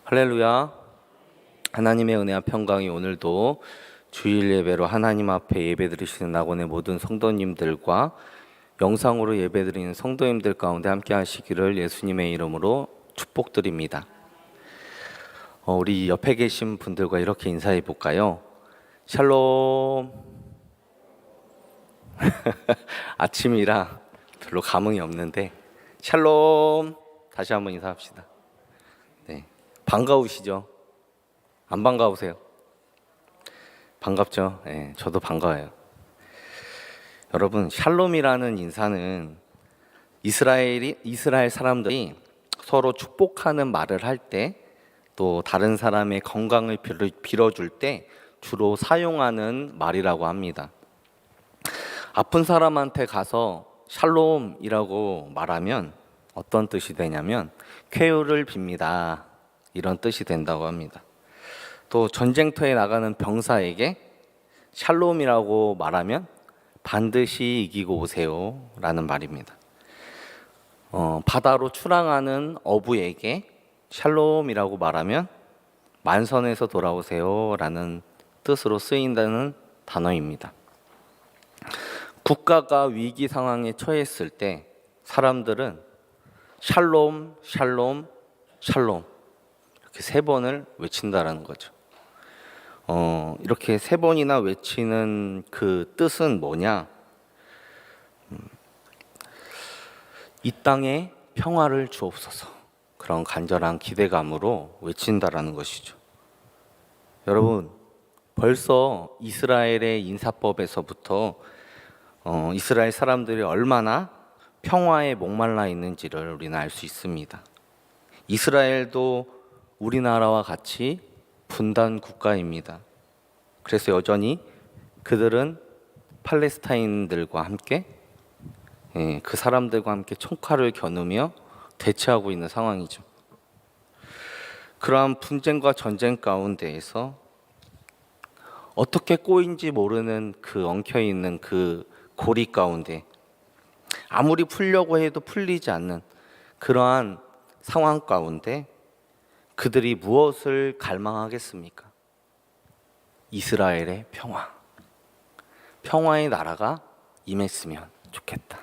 할렐루야. 하나님의 은혜와 평강이 오늘도 주일 예배로 하나님 앞에 예배드리시는 낙원의 모든 성도님들과 영상으로 예배드리는 성도님들 가운데 함께 하시기를 예수님의 이름으로 축복드립니다. 우리 옆에 계신 분들과 이렇게 인사해 볼까요? 샬롬. 아침이라 별로 감흥이 없는데 샬롬. 다시 한번 인사합시다. 네, 반가우시죠? 안 반가우세요? 반갑죠? 네, 저도 반가워요. 여러분, 샬롬이라는 인사는 이스라엘 사람들이 서로 축복하는 말을 할 때, 또 다른 사람의 건강을 빌어줄 때 주로 사용하는 말이라고 합니다. 아픈 사람한테 가서 샬롬이라고 말하면 어떤 뜻이 되냐면 쾌유를 빕니다, 이런 뜻이 된다고 합니다. 또 전쟁터에 나가는 병사에게 샬롬이라고 말하면 반드시 이기고 오세요 라는 말입니다. 바다로 출항하는 어부에게 샬롬이라고 말하면 만선에서 돌아오세요 라는 뜻으로 쓰인다는 단어입니다. 국가가 위기 상황에 처했을 때 사람들은 샬롬, 샬롬, 샬롬 이렇게 3번을 외친다라는 거죠. 이렇게 3번이나 외치는 그 뜻은 뭐냐? 이 땅에 평화를 주옵소서, 그런 간절한 기대감으로 외친다라는 것이죠. 여러분, 벌써 이스라엘의 인사법에서부터 이스라엘 사람들이 얼마나 평화에 목말라 있는지를 우리는 알 수 있습니다. 이스라엘도 우리나라와 같이 분단 국가입니다. 그래서 여전히 그들은 팔레스타인들과 함께 그 사람들과 함께 총칼을 겨누며 대치하고 있는 상황이죠. 그러한 분쟁과 전쟁 가운데에서 어떻게 꼬인지 모르는 그 엉켜있는 그 고리 가운데 아무리 풀려고 해도 풀리지 않는 그러한 상황 가운데 그들이 무엇을 갈망하겠습니까? 이스라엘의 평화. 평화의 나라가 임했으면 좋겠다,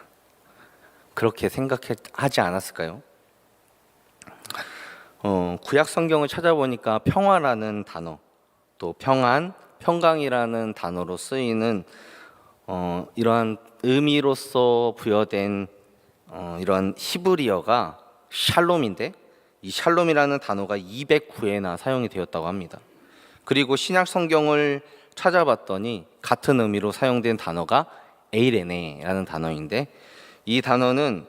그렇게 생각하지 않았을까요? 구약 성경을 찾아보니까 평화라는 단어, 또 평안, 평강이라는 단어로 쓰이는 이러한 의미로서 부여된 이러한 히브리어가 샬롬인데, 이 샬롬이라는 단어가 209회나 사용이 되었다고 합니다. 그리고 신약 성경을 찾아봤더니 같은 의미로 사용된 단어가 에이레네라는 단어인데, 이 단어는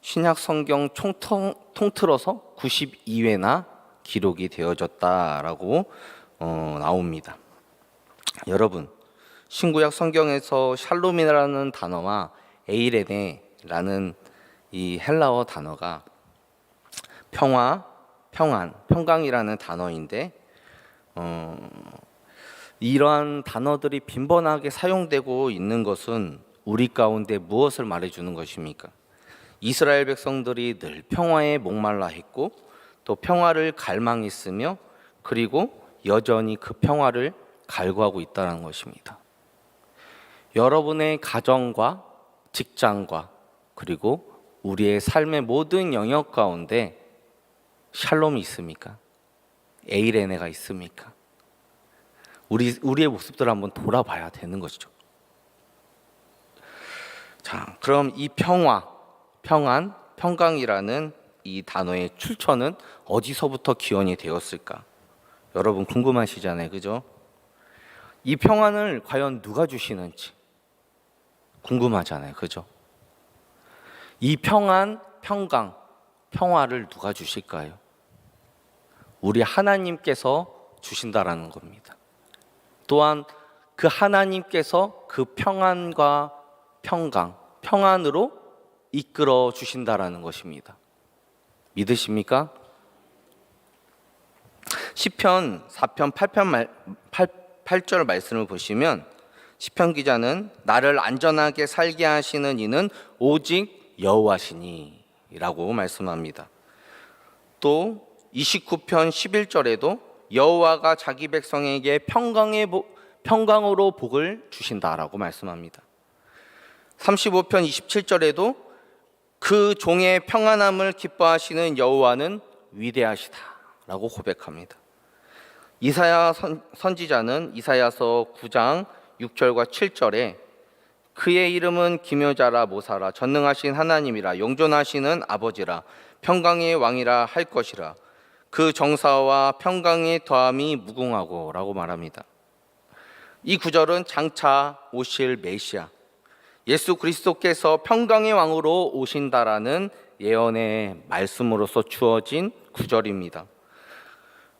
신약 성경 통틀어서 92회나 기록이 되어졌다라고 나옵니다. 여러분, 신구약 성경에서 샬롬이라는 단어와 에이레네라는 이 헬라어 단어가 평화, 평안, 평강이라는 단어인데, 이러한 단어들이 빈번하게 사용되고 있는 것은 우리 가운데 무엇을 말해주는 것입니까? 이스라엘 백성들이 늘 평화에 목말라 했고, 또 평화를 갈망했으며, 그리고 여전히 그 평화를 갈구하고 있다는 것입니다. 여러분의 가정과 직장과 그리고 우리의 삶의 모든 영역 가운데 샬롬이 있습니까? 에이레네가 있습니까? 우리의 모습들을 한번 돌아봐야 되는 것이죠. 자, 그럼 이 평화, 평안, 평강이라는 이 단어의 출처는 어디서부터 기원이 되었을까? 여러분 궁금하시잖아요, 그죠? 이 평안을 과연 누가 주시는지 궁금하잖아요, 그죠? 이 평안, 평강, 평화를 누가 주실까요? 우리 하나님께서 주신다라는 겁니다. 또한 그 하나님께서 그 평안과 평강, 평안으로 이끌어 주신다라는 것입니다. 믿으십니까? 시편 4편 8절 말씀을 보시면 시편 기자는 나를 안전하게 살게 하시는 이는 오직 여호와시니 라고 말씀합니다. 또 29편 11절에도 여호와가 자기 백성에게 평강으로 복을 주신다라고 말씀합니다. 35편 27절에도 그 종의 평안함을 기뻐하시는 여호와는 위대하시다라고 고백합니다. 이사야 선지자는 이사야서 9장 6절과 7절에 그의 이름은 기묘자라 모사라 전능하신 하나님이라 영존하시는 아버지라 평강의 왕이라 할 것이라 그 정사와 평강의 더함이 무궁하고 라고 말합니다. 이 구절은 장차 오실 메시아 예수 그리스도께서 평강의 왕으로 오신다라는 예언의 말씀으로서 주어진 구절입니다.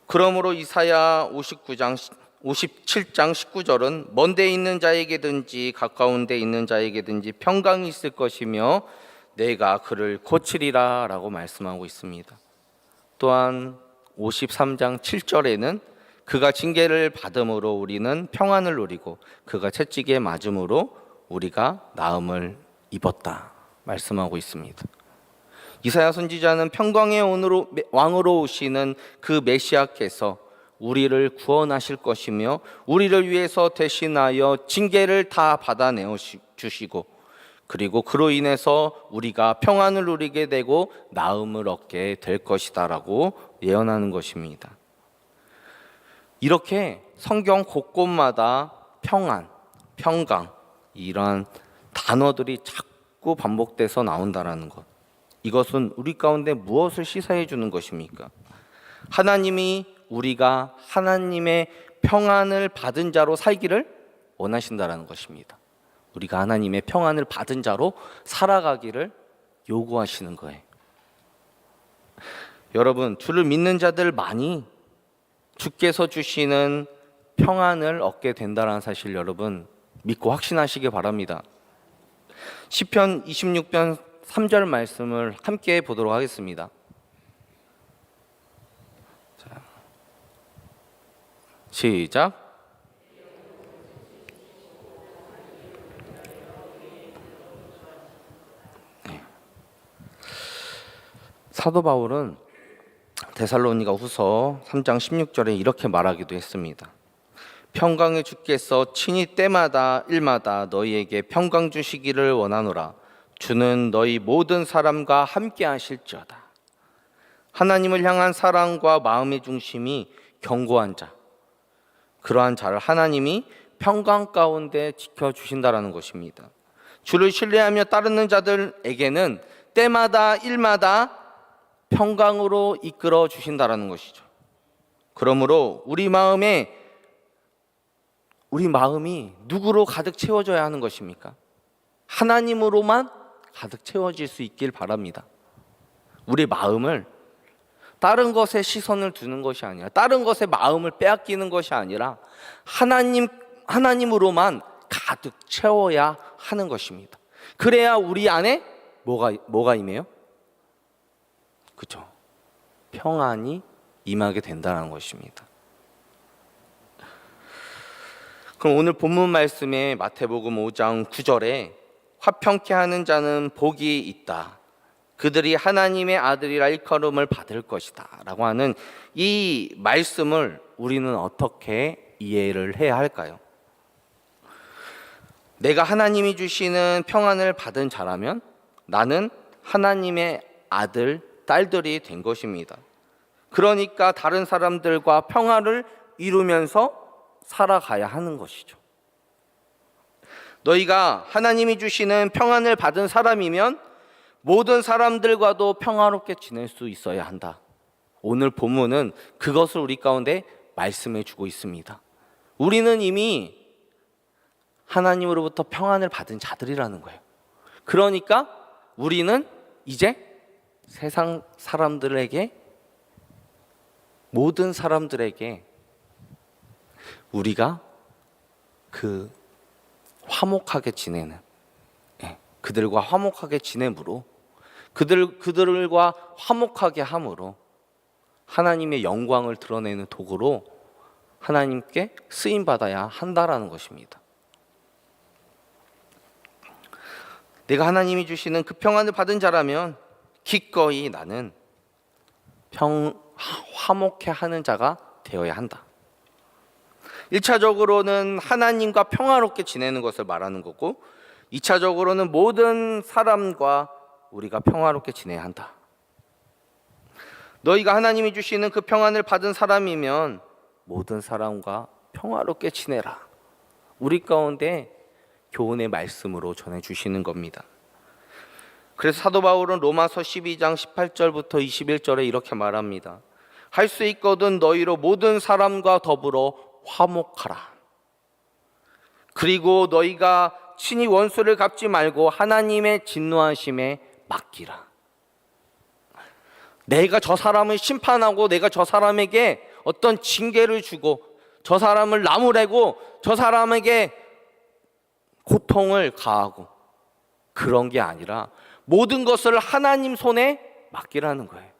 그러므로 이사야 57장 19절은 먼 데 있는 자에게든지 가까운 데 있는 자에게든지 평강이 있을 것이며 내가 그를 고치리라 라고 말씀하고 있습니다. 또한 53장 7절에는 그가 징계를 받음으로 우리는 평안을 누리고 그가 채찍에 맞음으로 우리가 나음을 입었다 말씀하고 있습니다. 이사야 선지자는 평강의 왕으로 오시는 그 메시아께서 우리를 구원하실 것이며 우리를 위해서 대신하여 징계를 다 받아내어 주시고 그리고 그로 인해서 우리가 평안을 누리게 되고 나음을 얻게 될 것이다라고 예언하는 것입니다. 이렇게 성경 곳곳마다 평안, 평강 이러한 단어들이 자꾸 반복돼서 나온다라는 것. 이것은 우리 가운데 무엇을 시사해 주는 것입니까? 하나님이 우리가 하나님의 평안을 받은 자로 살기를 원하신다라는 것입니다. 우리가 하나님의 평안을 받은 자로 살아가기를 요구하시는 거예요. 여러분, 주를 믿는 자들 많이 주께서 주시는 평안을 얻게 된다는 사실 여러분 믿고 확신하시기 바랍니다. 시편 26편 3절 말씀을 함께 보도록 하겠습니다. 자, 시작. 네. 사도 바울은 데살로니가 후서 3장 16절에 이렇게 말하기도 했습니다. 평강의 주께서 친히 때마다 일마다 너희에게 평강 주시기를 원하노라. 주는 너희 모든 사람과 함께 하실지어다. 하나님을 향한 사랑과 마음의 중심이 견고한 자, 그러한 자를 하나님이 평강 가운데 지켜주신다라는 것입니다. 주를 신뢰하며 따르는 자들에게는 때마다 일마다 평강으로 이끌어 주신다라는 것이죠. 그러므로 우리 마음이 누구로 가득 채워져야 하는 것입니까? 하나님으로만 가득 채워질 수 있길 바랍니다. 우리 마음을 다른 것에 시선을 두는 것이 아니라 다른 것에 마음을 빼앗기는 것이 아니라 하나님으로만 가득 채워야 하는 것입니다. 그래야 우리 안에 뭐가 임해요? 그렇죠. 평안이 임하게 된다는 것입니다. 그럼 오늘 본문 말씀에 마태복음 5장 9절에 화평케 하는 자는 복이 있다. 그들이 하나님의 아들이라 일컬음을 받을 것이다. 라고 하는 이 말씀을 우리는 어떻게 이해를 해야 할까요? 내가 하나님이 주시는 평안을 받은 자라면 나는 하나님의 아들, 딸들이 된 것입니다. 그러니까 다른 사람들과 평화를 이루면서 살아가야 하는 것이죠. 너희가 하나님이 주시는 평안을 받은 사람이면 모든 사람들과도 평화롭게 지낼 수 있어야 한다. 오늘 본문은 그것을 우리 가운데 말씀해 주고 있습니다. 우리는 이미 하나님으로부터 평안을 받은 자들이라는 거예요. 그러니까 우리는 이제 세상 사람들에게, 모든 사람들에게 우리가 화목하게 지내는, 그들과 화목하게 지내므로, 그들과 화목하게 함으로 하나님의 영광을 드러내는 도구로 하나님께 쓰임 받아야 한다라는 것입니다. 내가 하나님이 주시는 그 평안을 받은 자라면 기꺼이 나는 화목해 하는 자가 되어야 한다. 1차적으로는 하나님과 평화롭게 지내는 것을 말하는 거고, 2차적으로는 모든 사람과 우리가 평화롭게 지내야 한다. 너희가 하나님이 주시는 그 평안을 받은 사람이면 모든 사람과 평화롭게 지내라. 우리 가운데 교훈의 말씀으로 전해주시는 겁니다. 그래서 사도 바울은 로마서 12장 18절부터 21절에 이렇게 말합니다. 할 수 있거든 너희로 모든 사람과 더불어 화목하라. 그리고 너희가 친히 원수를 갚지 말고 하나님의 진노하심에 맡기라. 내가 저 사람을 심판하고 내가 저 사람에게 어떤 징계를 주고 저 사람을 나무래고 저 사람에게 고통을 가하고 그런 게 아니라 모든 것을 하나님 손에 맡기라는 거예요.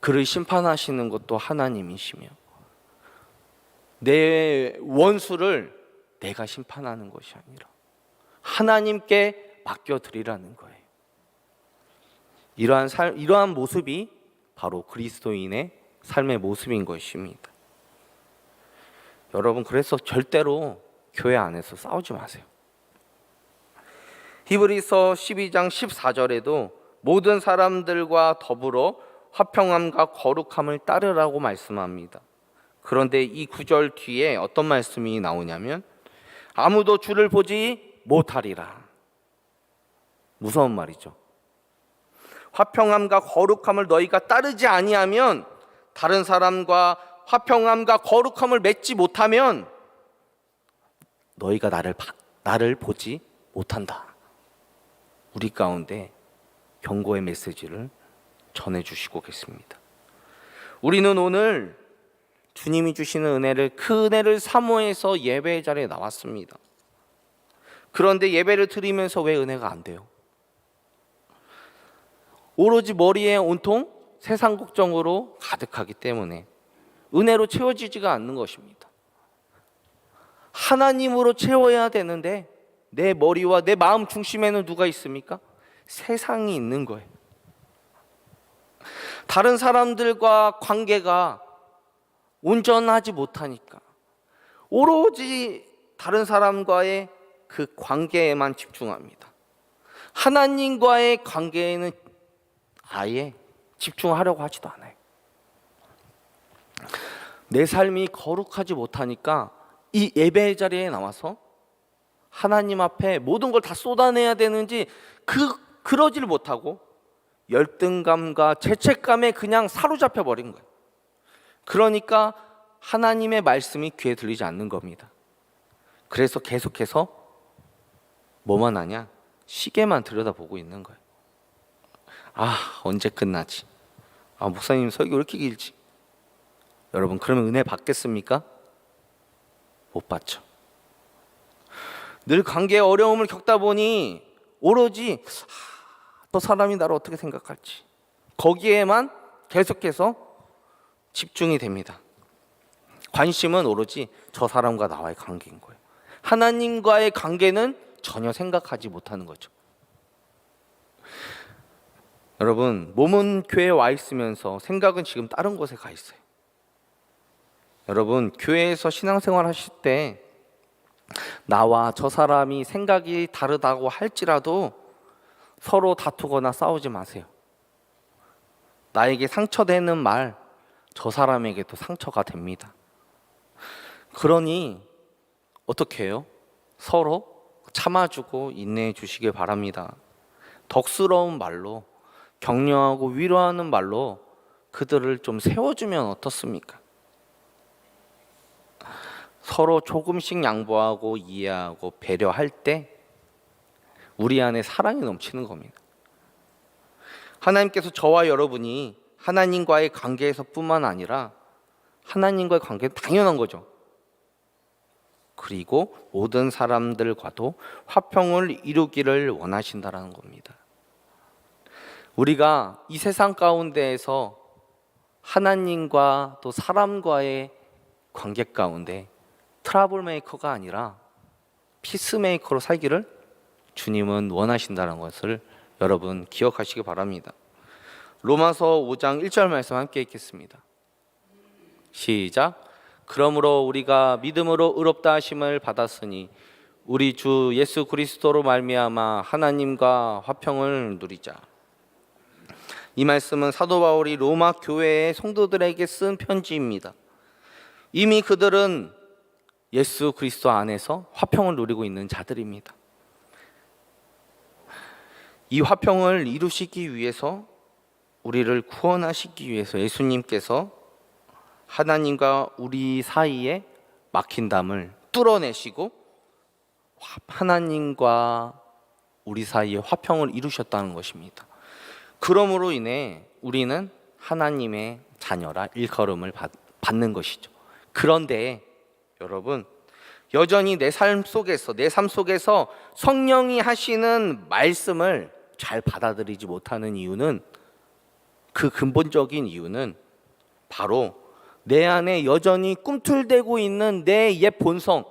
그를 심판하시는 것도 하나님이시며 내 원수를 내가 심판하는 것이 아니라 하나님께 맡겨드리라는 거예요. 이러한 모습이 바로 그리스도인의 삶의 모습인 것입니다. 여러분, 그래서 절대로 교회 안에서 싸우지 마세요. 히브리서 12장 14절에도 모든 사람들과 더불어 화평함과 거룩함을 따르라고 말씀합니다. 그런데 이 구절 뒤에 어떤 말씀이 나오냐면 아무도 주를 보지 못하리라. 무서운 말이죠. 화평함과 거룩함을 너희가 따르지 아니하면, 다른 사람과 화평함과 거룩함을 맺지 못하면 너희가 나를 보지 못한다. 우리 가운데 경고의 메시지를 전해주시고 계십니다. 우리는 오늘 주님이 주시는 은혜를, 그 은혜를 사모해서 예배의 자리에 나왔습니다. 그런데 예배를 드리면서 왜 은혜가 안 돼요? 오로지 머리에 온통 세상 걱정으로 가득하기 때문에 은혜로 채워지지가 않는 것입니다. 하나님으로 채워야 되는데 내 머리와 내 마음 중심에는 누가 있습니까? 세상이 있는 거예요. 다른 사람들과 관계가 온전하지 못하니까 오로지 다른 사람과의 그 관계에만 집중합니다. 하나님과의 관계에는 아예 집중하려고 하지도 않아요. 내 삶이 거룩하지 못하니까 이 예배의 자리에 나와서 하나님 앞에 모든 걸 다 쏟아내야 되는지 그러지를 못하고 열등감과 죄책감에 그냥 사로잡혀 버린 거예요. 그러니까 하나님의 말씀이 귀에 들리지 않는 겁니다. 그래서 계속해서 뭐만 하냐? 시계만 들여다보고 있는 거예요. 언제 끝나지? 목사님 설교 왜 이렇게 길지? 여러분, 그러면 은혜 받겠습니까? 못 받죠. 늘 관계에 어려움을 겪다 보니 오로지 또 사람이 나를 어떻게 생각할지 거기에만 계속해서 집중이 됩니다. 관심은 오로지 저 사람과 나와의 관계인 거예요. 하나님과의 관계는 전혀 생각하지 못하는 거죠. 여러분, 몸은 교회에 와 있으면서 생각은 지금 다른 곳에 가 있어요. 여러분, 교회에서 신앙생활 하실 때 나와 저 사람이 생각이 다르다고 할지라도 서로 다투거나 싸우지 마세요. 나에게 상처되는 말, 저 사람에게도 상처가 됩니다. 그러니 어떻게 해요? 서로 참아주고 인내해 주시길 바랍니다. 덕스러운 말로, 격려하고 위로하는 말로 그들을 좀 세워주면 어떻습니까? 서로 조금씩 양보하고 이해하고 배려할 때 우리 안에 사랑이 넘치는 겁니다. 하나님께서 저와 여러분이 하나님과의 관계에서뿐만 아니라 하나님과의 관계는 당연한 거죠. 그리고 모든 사람들과도 화평을 이루기를 원하신다라는 겁니다. 우리가 이 세상 가운데에서 하나님과 또 사람과의 관계 가운데 트러블 메이커가 아니라 피스메이커로 살기를 주님은 원하신다는 것을 여러분 기억하시기 바랍니다. 로마서 5장 1절 말씀 함께 읽겠습니다. 시작. 그러므로 우리가 믿음으로 의롭다 하심을 받았으니 우리 주 예수 그리스도로 말미암아 하나님과 화평을 누리자. 이 말씀은 사도 바울이 로마 교회의 성도들에게 쓴 편지입니다. 이미 그들은 예수 그리스도 안에서 화평을 누리고 있는 자들입니다. 이 화평을 이루시기 위해서, 우리를 구원하시기 위해서 예수님께서 하나님과 우리 사이에 막힌 담을 뚫어내시고 하나님과 우리 사이에 화평을 이루셨다는 것입니다. 그러므로 인해 우리는 하나님의 자녀라 일컬음을 받는 것이죠. 그런데 여러분, 여전히 내 삶 속에서 성령이 하시는 말씀을 잘 받아들이지 못하는 이유는, 그 근본적인 이유는 바로 내 안에 여전히 꿈틀대고 있는 내 옛 본성,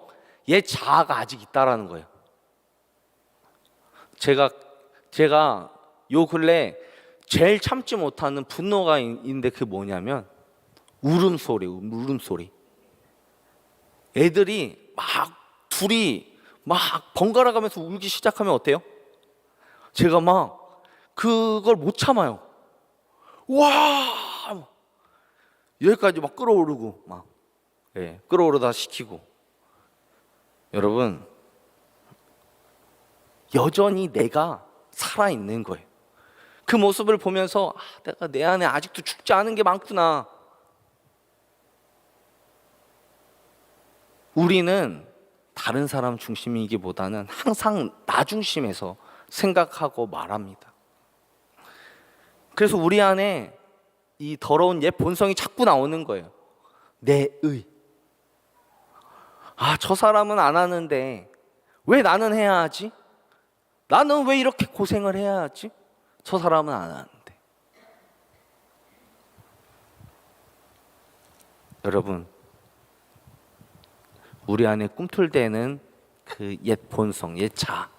옛 자아가 아직 있다라는 거예요. 제가 요 근래 제일 참지 못하는 분노가 있는데 그게 뭐냐면 울음소리. 애들이 둘이 번갈아 가면서 울기 시작하면 어때요? 제가 그걸 못 참아요. 와! 여기까지 끌어오르고 끌어오르다 시키고. 여러분, 여전히 내가 살아있는 거예요. 그 모습을 보면서 내가 내 안에 아직도 죽지 않은 게 많구나. 우리는 다른 사람 중심이기보다는 항상 나 중심에서 생각하고 말합니다. 그래서 우리 안에 이 더러운 옛 본성이 자꾸 나오는 거예요. 저 사람은 안 하는데 왜 나는 해야 하지? 나는 왜 이렇게 고생을 해야 하지? 저 사람은 안 하는데. 여러분, 우리 안에 꿈틀대는 그 옛 본성, 옛 자아,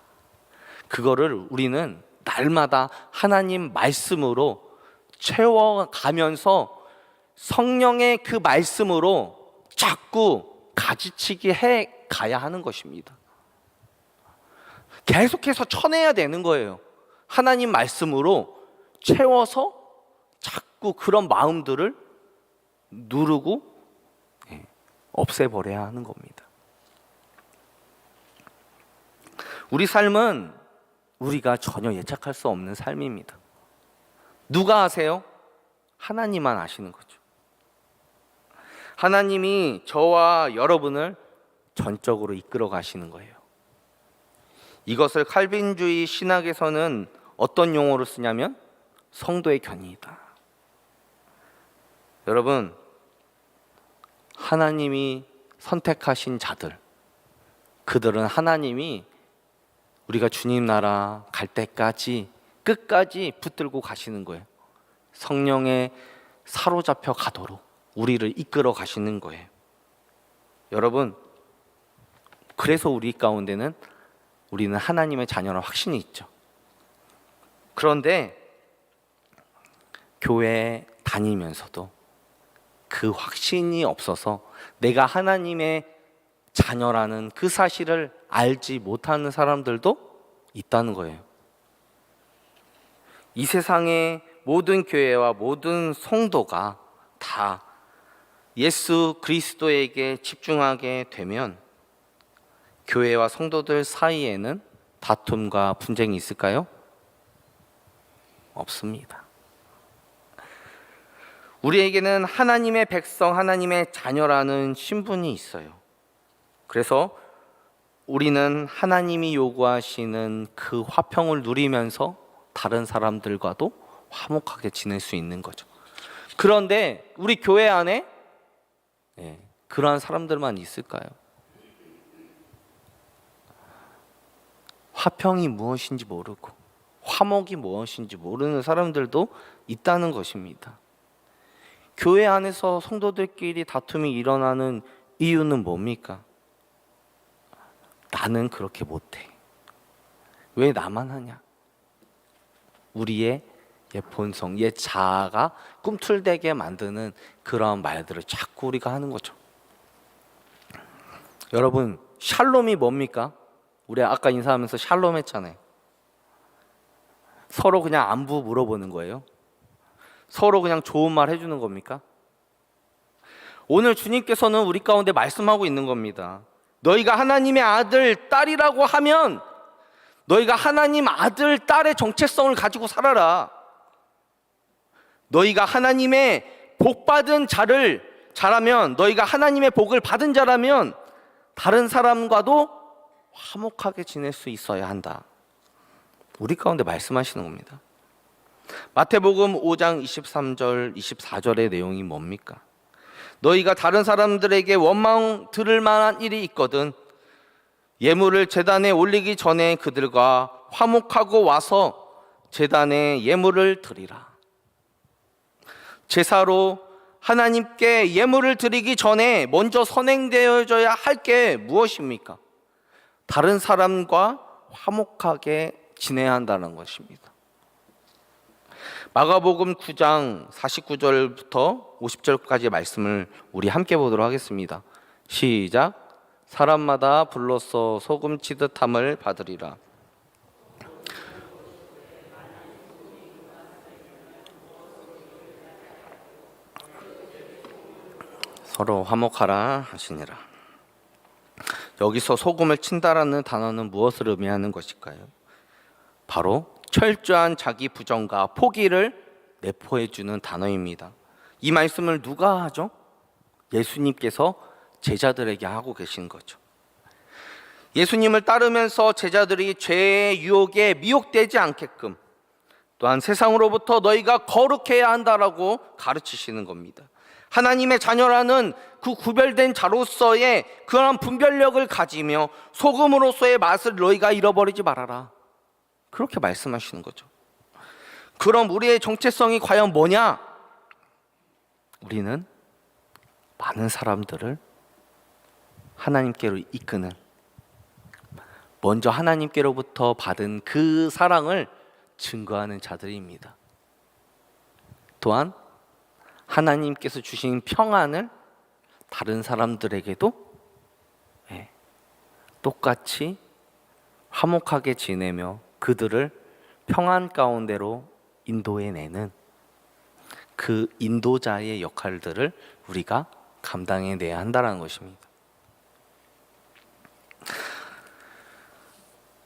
그거를 우리는 날마다 하나님 말씀으로 채워가면서 성령의 그 말씀으로 자꾸 가지치기 해 가야 하는 것입니다. 계속해서 쳐내야 되는 거예요. 하나님 말씀으로 채워서 자꾸 그런 마음들을 누르고 없애버려야 하는 겁니다. 우리 삶은 우리가 전혀 예측할 수 없는 삶입니다. 누가 아세요? 하나님만 아시는 거죠. 하나님이 저와 여러분을 전적으로 이끌어 가시는 거예요. 이것을 칼빈주의 신학에서는 어떤 용어로 쓰냐면 성도의 견인이다. 여러분, 하나님이 선택하신 자들, 그들은 하나님이 우리가 주님 나라 갈 때까지 끝까지 붙들고 가시는 거예요. 성령에 사로잡혀 가도록 우리를 이끌어 가시는 거예요. 여러분, 그래서 우리 가운데는 우리는 하나님의 자녀라는 확신이 있죠. 그런데 교회에 다니면서도 그 확신이 없어서 내가 하나님의 자녀라는 그 사실을 알지 못하는 사람들도 있다는 거예요. 이 세상의 모든 교회와 모든 성도가 다 예수 그리스도에게 집중하게 되면 교회와 성도들 사이에는 다툼과 분쟁이 있을까요? 없습니다. 우리에게는 하나님의 백성, 하나님의 자녀라는 신분이 있어요. 그래서 우리는 하나님이 요구하시는 그 화평을 누리면서 다른 사람들과도 화목하게 지낼 수 있는 거죠. 그런데 우리 교회 안에 그러한 사람들만 있을까요? 화평이 무엇인지 모르고 화목이 무엇인지 모르는 사람들도 있다는 것입니다. 교회 안에서 성도들끼리 다툼이 일어나는 이유는 뭡니까? 나는 그렇게 못해. 왜 나만 하냐? 우리의 옛 본성, 옛 자아가 꿈틀대게 만드는 그런 말들을 자꾸 우리가 하는 거죠. 여러분, 샬롬이 뭡니까? 우리 아까 인사하면서 샬롬 했잖아요. 서로 그냥 안부 물어보는 거예요? 서로 그냥 좋은 말 해주는 겁니까? 오늘 주님께서는 우리 가운데 말씀하고 있는 겁니다. 너희가 하나님의 아들, 딸이라고 하면 너희가 하나님 아들, 딸의 정체성을 가지고 살아라. 너희가 하나님의 복받은 자라면, 너희가 하나님의 복을 받은 자라면 다른 사람과도 화목하게 지낼 수 있어야 한다. 우리 가운데 말씀하시는 겁니다. 마태복음 5장 23절, 24절의 내용이 뭡니까? 너희가 다른 사람들에게 원망 들을 만한 일이 있거든 예물을 제단에 올리기 전에 그들과 화목하고 와서 제단에 예물을 드리라. 제사로 하나님께 예물을 드리기 전에 먼저 선행되어져야 할 게 무엇입니까? 다른 사람과 화목하게 지내야 한다는 것입니다. 마가복음 9장 49절부터 50절까지의 말씀을 우리 함께 보도록 하겠습니다. 시작. 사람마다 불로써 소금 치듯함을 받으리라. 서로 화목하라 하시니라. 여기서 소금을 친다라는 단어는 무엇을 의미하는 것일까요? 바로 철저한 자기 부정과 포기를 내포해 주는 단어입니다. 이 말씀을 누가 하죠? 예수님께서 제자들에게 하고 계신 거죠. 예수님을 따르면서 제자들이 죄의 유혹에 미혹되지 않게끔, 또한 세상으로부터 너희가 거룩해야 한다라고 가르치시는 겁니다. 하나님의 자녀라는 그 구별된 자로서의 그런 분별력을 가지며 소금으로서의 맛을 너희가 잃어버리지 말아라. 그렇게 말씀하시는 거죠. 그럼 우리의 정체성이 과연 뭐냐? 우리는 많은 사람들을 하나님께로 이끄는, 먼저 하나님께로부터 받은 그 사랑을 증거하는 자들입니다. 또한 하나님께서 주신 평안을 다른 사람들에게도 똑같이 화목하게 지내며 그들을 평안 가운데로 인도해내는 그 인도자의 역할들을 우리가 감당해내야 한다는 것입니다.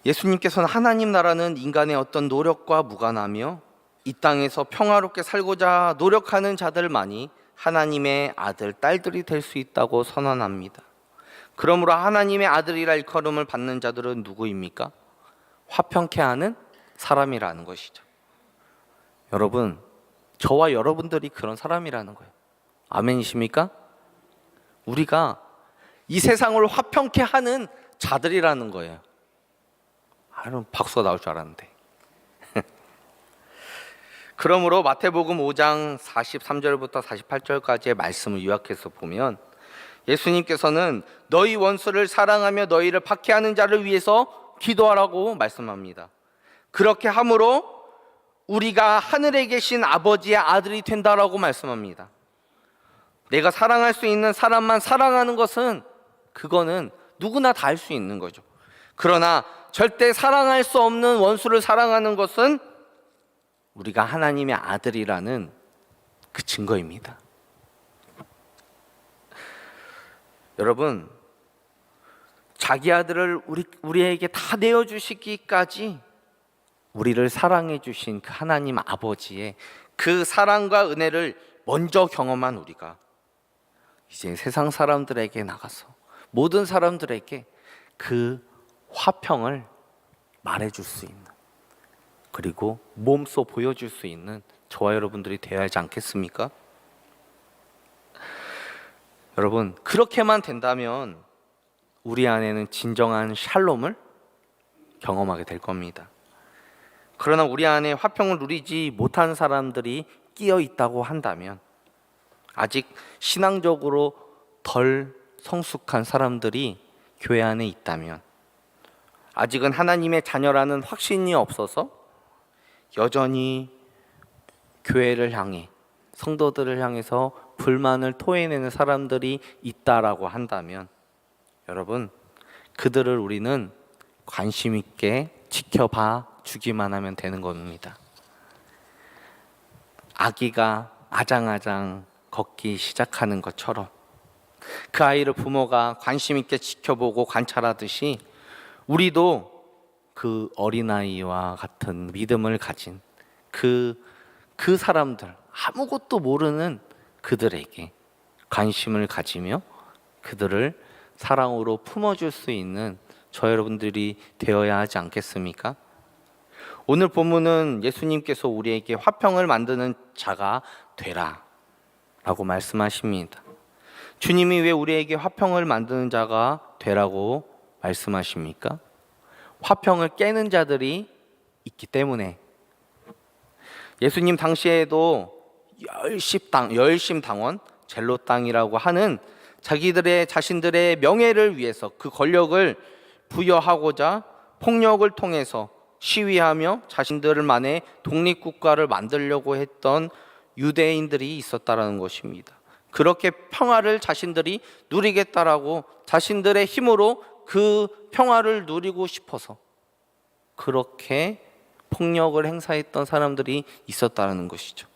예수님께서는 하나님 나라는 인간의 어떤 노력과 무관하며 이 땅에서 평화롭게 살고자 노력하는 자들만이 하나님의 아들, 딸들이 될 수 있다고 선언합니다. 그러므로 하나님의 아들이라 일컬음을 받는 자들은 누구입니까? 화평케 하는 사람이라는 것이죠. 여러분, 저와 여러분들이 그런 사람이라는 거예요. 아멘이십니까? 우리가 이 세상을 화평케 하는 자들이라는 거예요. 그럼 박수가 나올 줄 알았는데. 그러므로 마태복음 5장 43절부터 48절까지의 말씀을 요약해서 보면 예수님께서는 너희 원수를 사랑하며 너희를 박해하는 자를 위해서 기도하라고 말씀합니다. 그렇게 함으로 우리가 하늘에 계신 아버지의 아들이 된다라고 말씀합니다. 내가 사랑할 수 있는 사람만 사랑하는 것은, 그거는 누구나 다 할 수 있는 거죠. 그러나 절대 사랑할 수 없는 원수를 사랑하는 것은 우리가 하나님의 아들이라는 그 증거입니다. 여러분, 자기 아들을 우리에게 다 내어주시기까지 우리를 사랑해 주신 그 하나님 아버지의 그 사랑과 은혜를 먼저 경험한 우리가 이제 세상 사람들에게 나가서 모든 사람들에게 그 화평을 말해줄 수 있는, 그리고 몸소 보여줄 수 있는 저와 여러분들이 되어야 하지 않겠습니까? 여러분, 그렇게만 된다면 우리 안에는 진정한 샬롬을 경험하게 될 겁니다. 그러나 우리 안에 화평을 누리지 못한 사람들이 끼어 있다고 한다면, 아직 신앙적으로 덜 성숙한 사람들이 교회 안에 있다면, 아직은 하나님의 자녀라는 확신이 없어서 여전히 교회를 향해, 성도들을 향해서 불만을 토해내는 사람들이 있다라고 한다면 여러분, 그들을 우리는 관심 있게 지켜봐 주기만 하면 되는 겁니다. 아기가 아장아장 걷기 시작하는 것처럼 그 아이를 부모가 관심 있게 지켜보고 관찰하듯이 우리도 그 어린아이와 같은 믿음을 가진 그 사람들, 아무것도 모르는 그들에게 관심을 가지며 그들을 사랑으로 품어줄 수 있는 저 여러분들이 되어야 하지 않겠습니까? 오늘 본문은 예수님께서 우리에게 화평을 만드는 자가 되라 라고 말씀하십니다. 주님이 왜 우리에게 화평을 만드는 자가 되라고 말씀하십니까? 화평을 깨는 자들이 있기 때문에. 예수님 당시에도 열심당원, 젤롯당이라고 하는 자신들의 명예를 위해서 그 권력을 부여하고자 폭력을 통해서 시위하며 자신들만의 독립국가를 만들려고 했던 유대인들이 있었다라는 것입니다. 그렇게 평화를 자신들이 누리겠다라고 자신들의 힘으로 그 평화를 누리고 싶어서 그렇게 폭력을 행사했던 사람들이 있었다는 것이죠.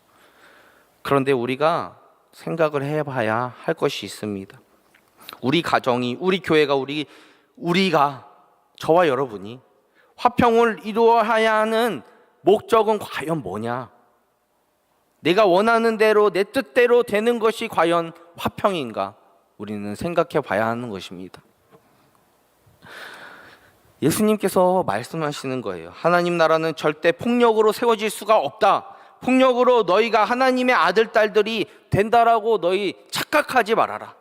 그런데 우리가 생각을 해봐야 할 것이 있습니다. 우리 가정이, 우리 교회가, 우리가, 저와 여러분이 화평을 이루어야 하는 목적은 과연 뭐냐? 내가 원하는 대로 내 뜻대로 되는 것이 과연 화평인가? 우리는 생각해 봐야 하는 것입니다. 예수님께서 말씀하시는 거예요. 하나님 나라는 절대 폭력으로 세워질 수가 없다. 폭력으로 너희가 하나님의 아들, 딸들이 된다라고 너희 착각하지 말아라.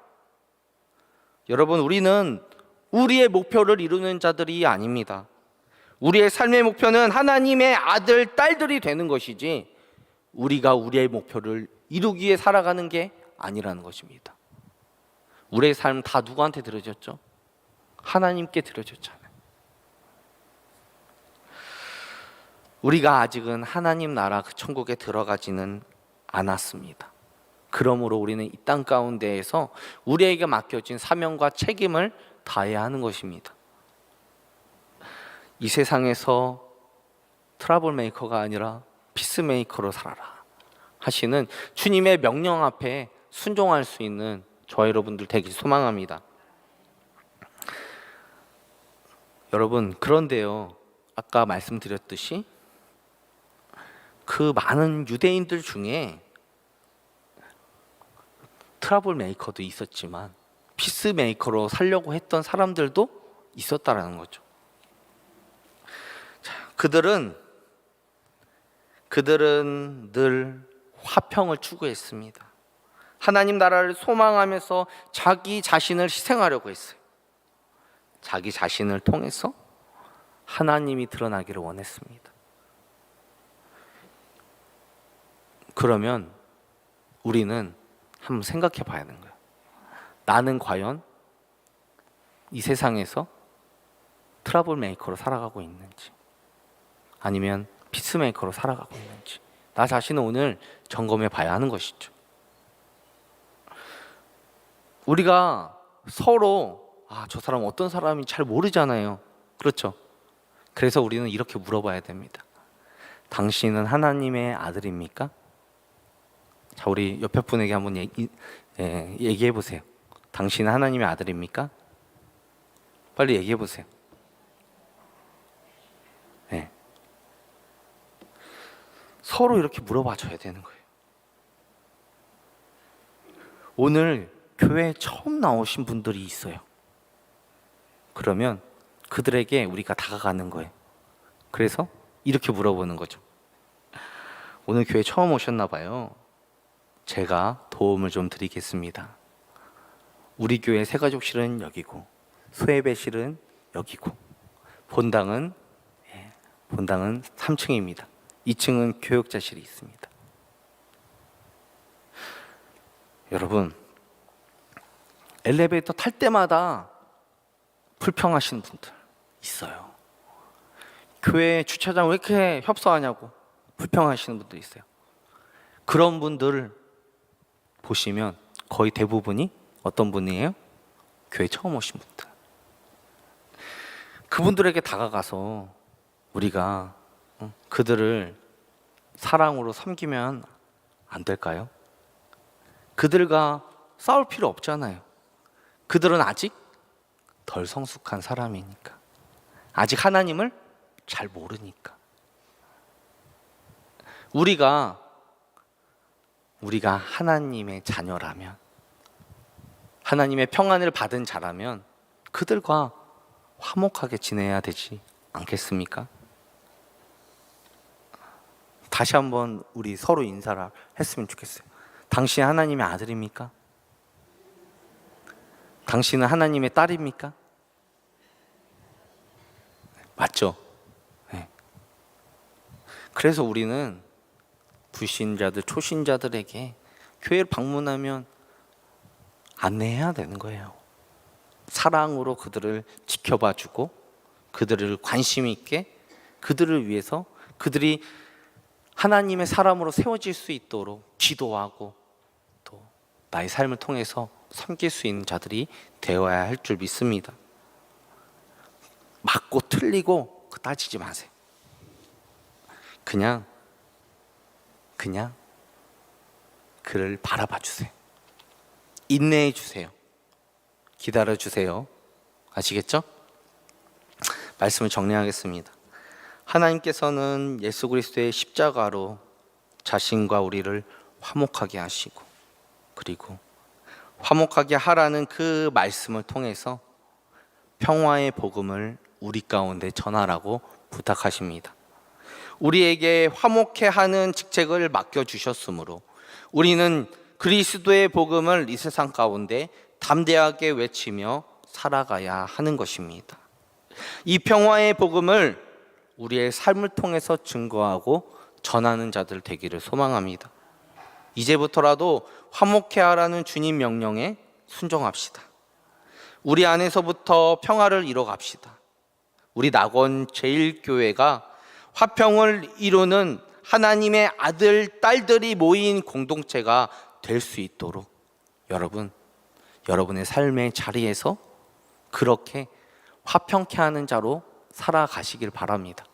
여러분, 우리는 우리의 목표를 이루는 자들이 아닙니다. 우리의 삶의 목표는 하나님의 아들, 딸들이 되는 것이지 우리가 우리의 목표를 이루기 위해 살아가는 게 아니라는 것입니다. 우리의 삶 다 누구한테 드려졌죠? 하나님께 드려졌잖아요. 우리가 아직은 하나님 나라 그 천국에 들어가지는 않았습니다. 그러므로 우리는 이 땅 가운데에서 우리에게 맡겨진 사명과 책임을 다해야 하는 것입니다. 이 세상에서 트러블 메이커가 아니라 피스메이커로 살아라 하시는 주님의 명령 앞에 순종할 수 있는 저 여러분들 되길 소망합니다. 여러분, 그런데요, 아까 말씀드렸듯이 그 많은 유대인들 중에 트러블 메이커도 있었지만 피스메이커로 살려고 했던 사람들도 있었다라는 거죠. 자, 그들은 늘 화평을 추구했습니다. 하나님 나라를 소망하면서 자기 자신을 희생하려고 했어요. 자기 자신을 통해서 하나님이 드러나기를 원했습니다. 그러면 우리는 한번 생각해 봐야 하는 거예요. 나는 과연 이 세상에서 트러블 메이커로 살아가고 있는지 아니면 피스메이커로 살아가고 있는지 나 자신은 오늘 점검해 봐야 하는 것이죠. 우리가 서로 저 사람 어떤 사람인지 잘 모르잖아요. 그렇죠? 그래서 우리는 이렇게 물어봐야 됩니다. 당신은 하나님의 아들입니까? 자, 우리 옆에 분에게 한번 얘기해 보세요. 당신은 하나님의 아들입니까? 빨리 얘기해 보세요. 네. 서로 이렇게 물어봐 줘야 되는 거예요. 오늘 교회에 처음 나오신 분들이 있어요. 그러면 그들에게 우리가 다가가는 거예요. 그래서 이렇게 물어보는 거죠. 오늘 교회 처음 오셨나 봐요. 제가 도움을 좀 드리겠습니다. 우리 교회 새가족실은 여기고 수예배실은 여기고 본당은 3층입니다. 2층은 교육자실이 있습니다. 여러분, 엘리베이터 탈 때마다 불평하시는 분들 있어요. 교회 주차장 왜 이렇게 협소하냐고 불평하시는 분들 있어요. 그런 분들을 보시면 거의 대부분이 어떤 분이에요? 교회 처음 오신 분들. 그분들에게 다가가서 우리가 그들을 사랑으로 섬기면 안 될까요? 그들과 싸울 필요 없잖아요. 그들은 아직 덜 성숙한 사람이니까, 아직 하나님을 잘 모르니까. 우리가 하나님의 자녀라면, 하나님의 평안을 받은 자라면 그들과 화목하게 지내야 되지 않겠습니까? 다시 한번 우리 서로 인사를 했으면 좋겠어요. 당신 하나님의 아들입니까? 당신은 하나님의 딸입니까? 맞죠? 네. 그래서 우리는 불신자들, 초신자들에게 교회를 방문하면 안내해야 되는 거예요. 사랑으로 그들을 지켜봐주고, 그들을 관심 있게, 그들을 위해서 그들이 하나님의 사람으로 세워질 수 있도록 기도하고, 또 나의 삶을 통해서 섬길 수 있는 자들이 되어야 할 줄 믿습니다. 맞고 틀리고 따지지 마세요. 그냥 그를 바라봐 주세요. 인내해 주세요. 기다려 주세요. 아시겠죠? 말씀을 정리하겠습니다. 하나님께서는 예수 그리스도의 십자가로 자신과 우리를 화목하게 하시고, 그리고 화목하게 하라는 그 말씀을 통해서 평화의 복음을 우리 가운데 전하라고 부탁하십니다. 우리에게 화목해 하는 직책을 맡겨주셨으므로 우리는 그리스도의 복음을 이 세상 가운데 담대하게 외치며 살아가야 하는 것입니다. 이 평화의 복음을 우리의 삶을 통해서 증거하고 전하는 자들 되기를 소망합니다. 이제부터라도 화목해 하라는 주님 명령에 순종합시다. 우리 안에서부터 평화를 이뤄갑시다. 우리 낙원 제1교회가 화평을 이루는 하나님의 아들, 딸들이 모인 공동체가 될 수 있도록 여러분의 삶의 자리에서 그렇게 화평케 하는 자로 살아가시길 바랍니다.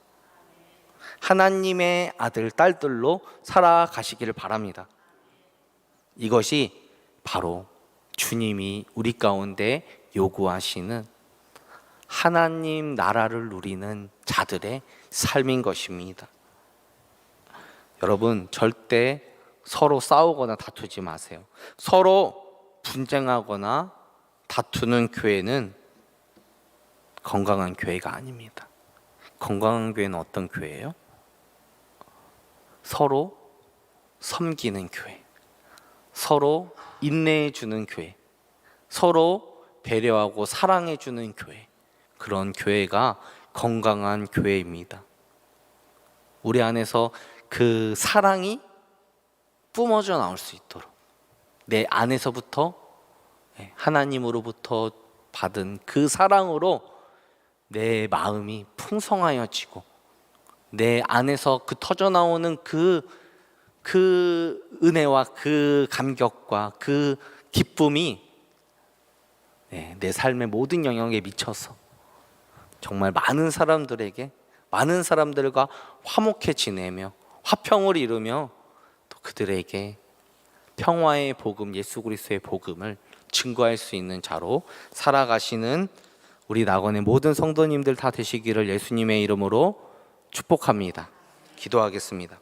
하나님의 아들, 딸들로 살아가시기를 바랍니다. 이것이 바로 주님이 우리 가운데 요구하시는 하나님 나라를 누리는 자들의 삶인 것입니다. 여러분, 절대 서로 싸우거나 다투지 마세요. 서로 분쟁하거나 다투는 교회는 건강한 교회가 아닙니다. 건강한 교회는 어떤 교회예요? 서로 섬기는 교회, 서로 인내해 주는 교회, 서로 배려하고 사랑해 주는 교회, 그런 교회가 건강한 교회입니다. 우리 안에서 그 사랑이 뿜어져 나올 수 있도록, 내 안에서부터 하나님으로부터 받은 그 사랑으로 내 마음이 풍성하여지고, 내 안에서 그 터져 나오는 그 은혜와 그 감격과 그 기쁨이 내 삶의 모든 영역에 미쳐서 정말 많은 사람들과 화목해 지내며 화평을 이루며 또 그들에게 평화의 복음, 예수 그리스도의 복음을 증거할 수 있는 자로 살아가시는 우리 낙원의 모든 성도님들 다 되시기를 예수님의 이름으로 축복합니다. 기도하겠습니다.